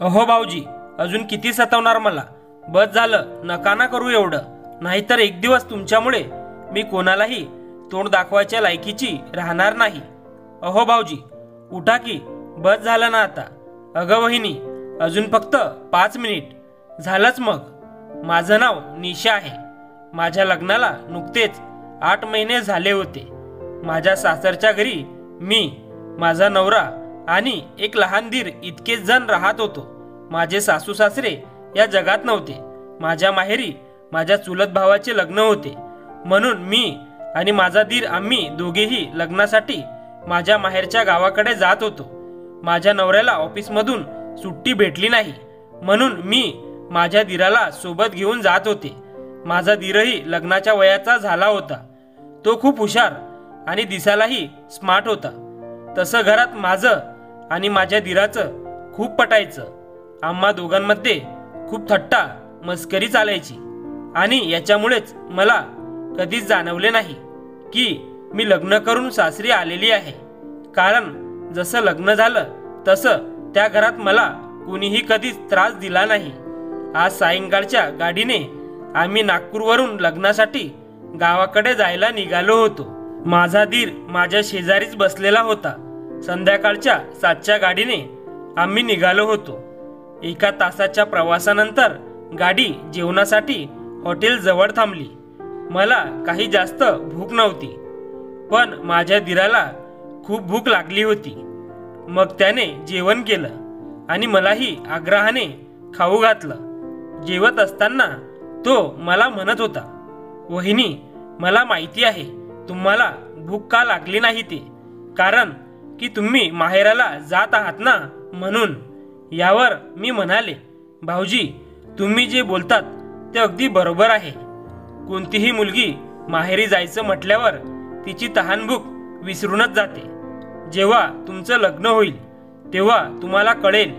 अहो भाऊजी, अजून किती सतावणार मला? बस झालं, नका ना करू एवढं. नाहीतर एक दिवस तुमच्यामुळे मी कोणालाही तोंड दाखवायच्या लायकीची राहणार नाही. अहो भाऊजी, उठा की, बस झालं ना आता. अगं वहिनी, अजून फक्त 5 मिनिट झालंच. मग माझं नाव निशा आहे. माझ्या लग्नाला नुकतेच 8 महिने झाले होते. माझ्या सासरच्या घरी मी, माझा नवरा आणि एक लहान दीर इतकेच जण राहत होतो. माझे सासू सासरे या जगात नव्हते. माझ्या माहेरी माझ्या चुलत भावाचे लग्न होते, म्हणून मी आणि माझा दीर आम्ही दोघेही लग्नासाठी माझ्या माहेरच्या गावाकडे जात होतो. माझ्या नवऱ्याला ऑफिसमधून सुट्टी भेटली नाही, म्हणून मी माझ्या दीराला सोबत घेऊन जात होते. माझा दीरही लग्नाच्या वयाचा झाला होता. तो खूप हुशार आणि दिसायलाही स्मार्ट होता. तसं घरात माझं आणि माझ्या दीराचं खूप पटायचं. आम्हा दोघांमध्ये खूप थट्टा मस्करी चालायची आणि याच्यामुळेच मला कधीच जाणवले नाही की मी लग्न करून सासरी आलेली आहे. कारण जसं लग्न झालं तसं त्या घरात मला कुणीही कधीच त्रास दिला नाही. आज सायंकाळच्या गाडीने आम्ही नागपूरवरून लग्नासाठी गावाकडे जायला निघालो होतो. माझा दीर माझ्या शेजारीच बसलेला होता. संध्याकाळच्या 7च्या गाडीने आम्ही निघालो होतो. 1 तासाच्या प्रवासानंतर गाडी जेवणासाठी हॉटेल जवळ थांबली. मला काही जास्त भूक नव्हती, पण माझ्या दीराला खूप भूक लागली होती. मग त्याने जेवण केलं आणि मलाही आग्रहाने खाऊ घातलं. जेवत असताना तो मला म्हणत होता, वहिनी, मला माहिती आहे तुम्हाला भूक का लागली नाही ते, कारण की तुम्ही माहेराला जात आहात ना, म्हणून. यावर मी म्हणाले, भाऊजी, तुम्ही जे बोलतात ते अगदी बरोबर आहे. कोणतीही मुलगी माहेरी जायचं म्हटल्यावर तिची तहानभूक विसरूनच जाते. जेव्हा तुमचं लग्न होईल तेव्हा तुम्हाला कळेल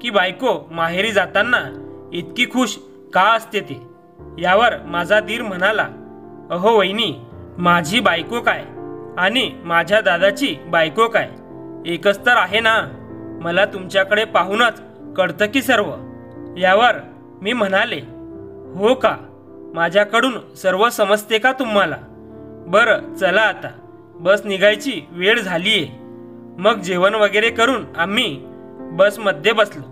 की बायको माहेरी जाताना इतकी खुश का असते ते. यावर माझा दीर म्हणाला, अहो वहिनी, माझी बायको काय आणि माझ्या दादाची बायको काय, एकच तर आहे ना. मला तुमच्याकडे पाहूनच कळतं की सर्व. यावर मी म्हणाले, हो का, माझ्याकडून सर्व समजते का तुम्हाला? बरं, चला आता, बस निघायची वेळ झालीये. मग जेवण वगैरे करून आम्ही बसमध्ये बसलो.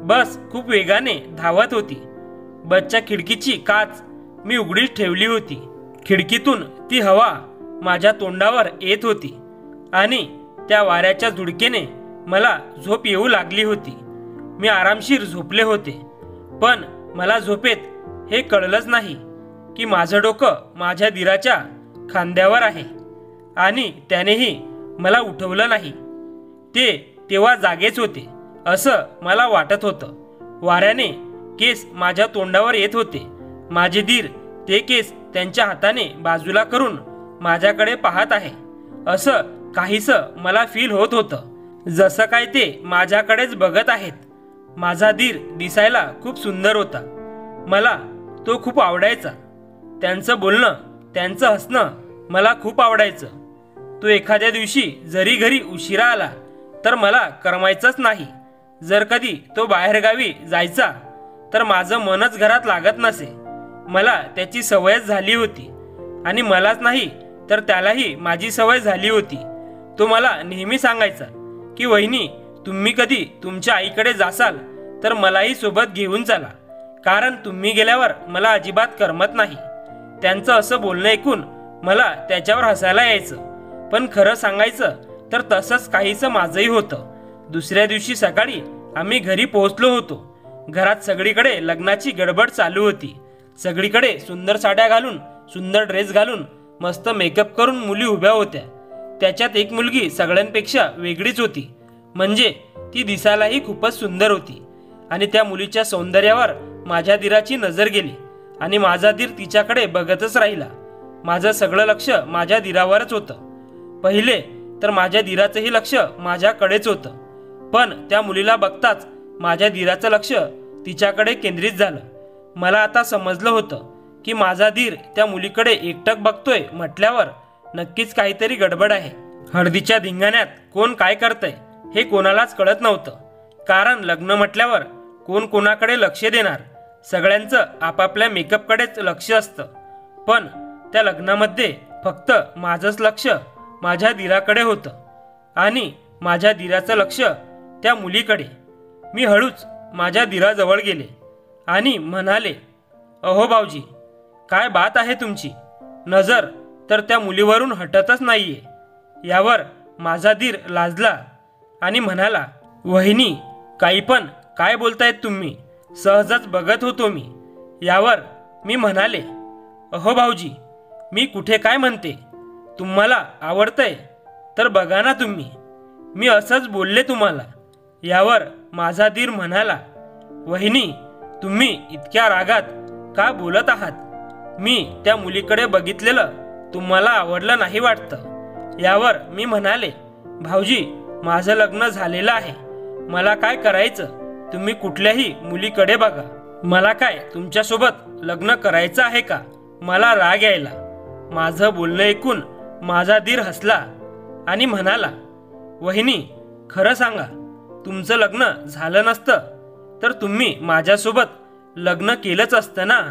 बस खूप वेगाने धावत होती. बसच्या खिडकीची काच मी उघडीच ठेवली होती. खिडकीतून ती हवा माझ्या तोंडावर येत होती आणि त्या वाऱ्याच्या झुळकेने मला झोप येऊ लागली होती. मी आरामशीर झोपले होते, पण मला झोपेत हे कळलंच नाही की माझं डोकं माझ्या दीराच्या खांद्यावर आहे आणि त्यानेही मला उठवलं नाही. ते तेव्हा जागेच होते असं मला वाटत होतं. वाऱ्याने केस माझ्या तोंडावर येत होते. माझे दीर ते केस त्यांच्या हाताने बाजूला करून माझ्याकडे पाहत आहे असं काहीसं मला फील होत होतं, जसं काय ते माझ्याकडेच बघत आहेत. माझा दीर दिसायला खूप सुंदर होता. मला तो खूप आवडायचा. त्यांचं बोलणं, त्यांचं हसणं मला खूप आवडायचं. तो एखाद्या दिवशी जरी घरी उशिरा आला तर मला करमायचंच नाही. जर कधी तो बाहेरगावी जायचा तर माझं मनच घरात लागत नसे. मला त्याची सवयच झाली होती आणि मलाच नाही तर त्यालाही माझी सवय झाली होती. तो मला नेहमी सांगायचा की वहिनी, तुम्ही कधी तुमच्या आईकडे जासाल तर मलाही सोबत घेऊन चला, कारण तुम्ही गेल्यावर मला अजिबात करमत नाही. त्यांचं असं बोलणं ऐकून मला त्याच्यावर हसायला यायचं, पण खरं सांगायचं तर तसंच काहीसं माझंही होतं. दुसऱ्या दिवशी सकाळी आम्ही घरी पोहोचलो होतो. घरात सगळीकडे लग्नाची गडबड चालू होती. सगळीकडे सुंदर साड्या घालून, सुंदर ड्रेस घालून, मस्त मेकअप करून मुली उभ्या होत्या. त्याच्यात एक मुलगी सगळ्यांपेक्षा वेगळीच होती. म्हणजे ती दिसायलाही खूपच सुंदर होती आणि त्या मुलीच्या सौंदर्यावर माझ्या दीराची नजर गेली आणि माझा दीर तिच्याकडे बघतच राहिला. माझं सगळं लक्ष माझ्या दीरावरच होतं. पहिले तर माझ्या दीराचंही लक्ष माझ्याकडेच होतं, पण त्या मुलीला बघताच माझ्या दीराचं लक्ष तिच्याकडे केंद्रित झालं. मला आता समजलं होतं की माझा दीर त्या मुलीकडे एकटक बघतोय म्हटल्यावर नक्कीच काहीतरी गडबड आहे. हळदीच्या धिंगाण्यात कोण काय करतंय हे कोणालाच कळत नव्हतं, कारण लग्न म्हटल्यावर कोण कोणाकडे लक्ष देणार, सगळ्यांचं आपापल्या मेकअपकडेच लक्ष असतं. पण त्या लग्नामध्ये फक्त माझंच लक्ष माझ्या दिराकडे होतं आणि माझ्या दिराचं लक्ष त्या मुलीकडे. मी हळूच माझ्या दिराजवळ गेले आणि म्हणाले, अहो भाऊजी, काय बात आहे तुमची? नजर तर त्या मुलीवरून हटतच नाहीये. यावर माझा दीर लाजला आणि म्हणाला, वहिनी, काही पण काय बोलतायत तुम्ही? सहजच बघत होतो मी. यावर मी म्हणाले, अहो भाऊजी, मी कुठे काय म्हणते? तुम्हाला आवडतंय तर बघा ना तुम्ही. मी असंच बोलले तुम्हाला. यावर माझा दीर म्हणाला, वहिनी, तुम्ही इतक्या रागात का बोलत आहात? मी त्या मुलीकडे बघितलेलं तुम्हाला आवडलं नाही वाटतं. यावर मी म्हणाले, भाऊजी, माझं लग्न झालेलं आहे. मला काय करायचं? तुम्ही कुठल्याही मुलीकडे बघा. मला काय तुमच्यासोबत लग्न करायचं आहे का? मला राग यायला. माझं बोलणं ऐकून माझा दीर हसला आणि म्हणाला, वहिनी, खरं सांगा, तुमचं लग्न झालं नसतं तर तुम्ही माझ्यासोबत लग्न केलंच असतं ना?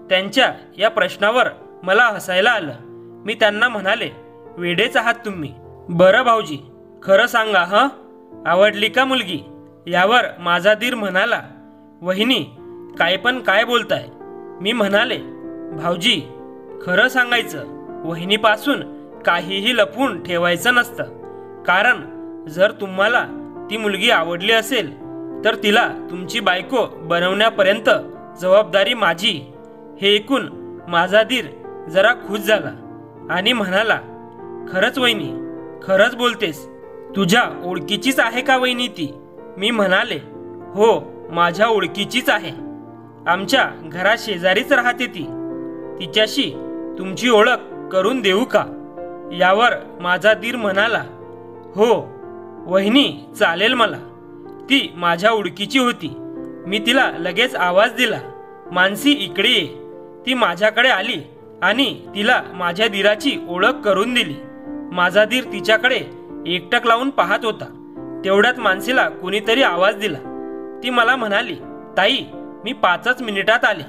त्यांच्या या प्रश्नावर मला हसायला आलं. मी त्यांना म्हणाले, वेडेच आहात तुम्ही. बरं भाऊजी, खरं सांगा, हं, आवडली का मुलगी? यावर माझा दीर म्हणाला, वहिनी, काय पण काय बोलताय? मी म्हणाले, भाऊजी, खरं सांगायचं, वहिनीपासून काहीही लपवून ठेवायचं नसतं. कारण जर तुम्हाला ती मुलगी आवडली असेल तर तिला तुमची बायको बनवण्यापर्यंत जबाबदारी माझी. हे ऐकून माझा दीर जरा खुश झाला आणि म्हणाला, खरंच वहिनी, खरंच बोलतेस? तुझ्या ओळखीचीच आहे का वहिनी ती? मी म्हणाले, हो, माझ्या ओळखीचीच आहे. आमच्या घरा शेजारीच राहते ती. तिच्याशी तुमची ओळख करून देऊ का? यावर माझा दीर म्हणाला, हो वहिनी, चालेल मला. ती माझ्या ओळखीची होती. मी तिला लगेच आवाज दिला, मानसी, इकडे ये. ती माझ्याकडे आली आणि तिला माझ्या दिराची ओळख करून दिली. माझा दीर तिच्याकडे एकटक लावून पाहत होता. तेवढ्यात मानसीला कोणीतरी आवाज दिला. ती मला म्हणाली, ताई, मी 5च मिनिटात आले.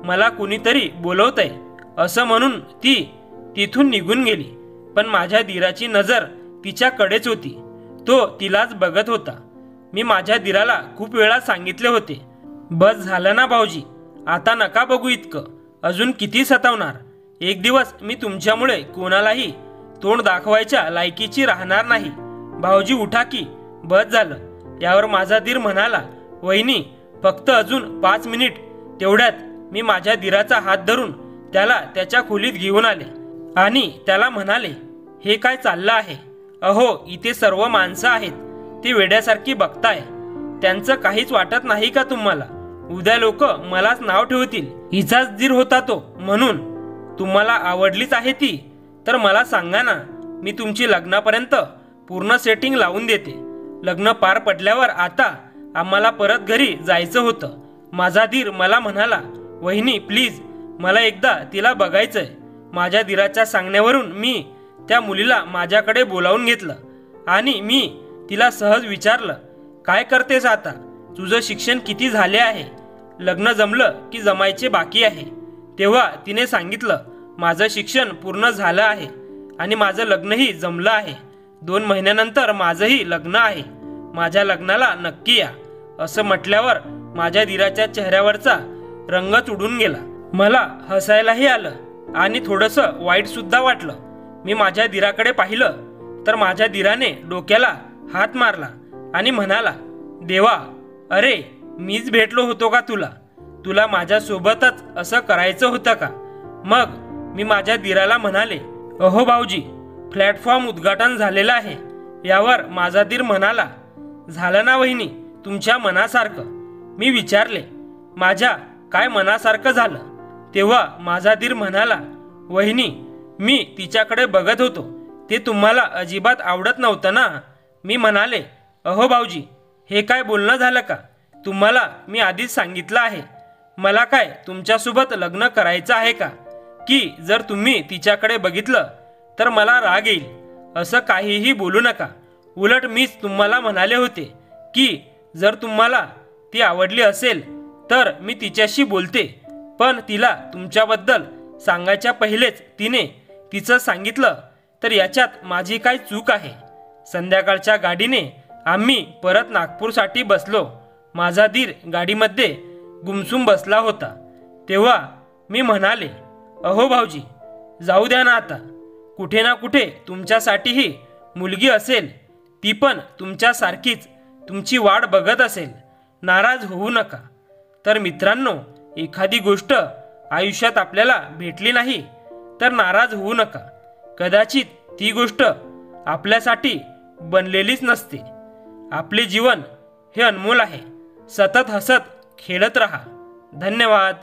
मला कोणीतरी बोलवतंय असं म्हणून ती तिथून निघून गेली. पण माझ्या दिराची नजर तिच्याकडेच होती. तो तिलाच बघत होता. मी माझ्या दिराला खूप वेळा सांगितले होते, बस झालं ना भाऊजी, आता नका बघू इतकं. अजून किती सतावणार? एक दिवस मी तुमच्यामुळे कोणालाही तोंड दाखवायच्या लायकीची राहणार नाही. भाऊजी, उठा की, बस झालं. यावर माझा दीर म्हणाला, वहिनी, फक्त अजून 5 मिनिट. तेवढ्यात मी माझ्या दिराचा हात धरून त्याला त्याच्या खोलीत घेऊन आले आणि त्याला म्हणाले, हे काय चाललं आहे? अहो, इथे सर्व माणसं आहेत. ते वेड्यासारखी बघताय. त्यांचं काहीच वाटत नाही का तुम्हाला? उद्या लोक मलाच नाव ठेवतील, हिचाच दीर होता तो म्हणून. तुम्हाला आवडलीच आहे ती तर मला सांगा ना, मी तुमची लग्नापर्यंत पूर्ण सेटिंग लावून देते. लग्न पार पडल्यावर आता आम्हाला परत घरी जायचं होतं. माझा दीर मला म्हणाला, वहिनी, प्लीज, मला एकदा तिला बघायचंय. माझ्या दिराच्या सांगण्यावरून मी त्या मुलीला माझ्याकडे बोलावून घेतलं आणि मी तिला सहज विचारलं, काय करतेस आता? तुझं शिक्षण किती झाले आहे? लग्न जमलं की जमायचे बाकी आहे? तेव्हा तिने सांगितलं, माझं शिक्षण पूर्ण झालं आहे आणि माझं लग्नही जमलं आहे. 2 महिन्यानंतर माझंही लग्न आहे. माझ्या लग्नाला नक्की या. असं म्हटल्यावर माझ्या दिराच्या चेहऱ्यावरचा रंगच उडून गेला. मला हसायलाही आलं आणि थोडंसं वाईट सुद्धा वाटलं. मी माझ्या दिराकडे पाहिलं तर माझ्या दिराने डोक्याला हात मारला आणि म्हणाला, देवा, अरे, मीच भेटलो होतो का तुला? तुला माझ्यासोबतच असं करायचं होतं का? मग मी माझ्या दिराला म्हणाले, अहो भाऊजी, प्लॅटफॉर्म उद्घाटन झालेलं आहे. यावर माझा दीर म्हणाला, झालं ना वहिनी तुमच्या मनासारखं? मी विचारले, माझ्या काय मनासारखं झालं? तेव्हा माझा दीर म्हणाला, वहिनी, मी तिच्याकडे बघत होतो. ते तुम्हाला अजिबात आवडत नव्हतं ना? मी म्हणाले, अहो भाऊजी, हे काय बोलणं झालं का? तुम्हाला मी आधीच सांगितलं आहे. मला काय तुमच्यासोबत लग्न करायचं आहे का? की जर तुम्ही तिच्याकडे बघितलं तर मला राग येईल? असं काहीही बोलू नका. उलट मीच तुम्हाला म्हणाले होते की जर तुम्हाला ती आवडली असेल तर मी तिच्याशी बोलते, पण तिला तुमच्याबद्दल सांगायच्या पहिलेच तिने तिचं सांगितलं तर याच्यात माझी काय चूक आहे? संध्याकाळच्या गाडीने आम्ही परत नागपूरसाठी बसलो. माझा धीर गाडीमध्ये गुमसूम बसला होता. तेव्हा मी म्हणाले, अहो भाऊजी, जाऊ द्या ना आता. कुठे ना कुठे तुमच्यासाठीही मुलगी असेल, ती पण तुमच्यासारखीच तुमची वाट बघत असेल. नाराज होऊ नका. तर मित्रांनो, एखादी गोष्ट आयुष्यात आपल्याला भेटली नाही तर नाराज होऊ नका. कदाचित ती गोष्ट आपल्यासाठी बनलेलीच नसते. आपले जीवन हे अनमोल आहे. सतत हसत खेळत राहा. धन्यवाद.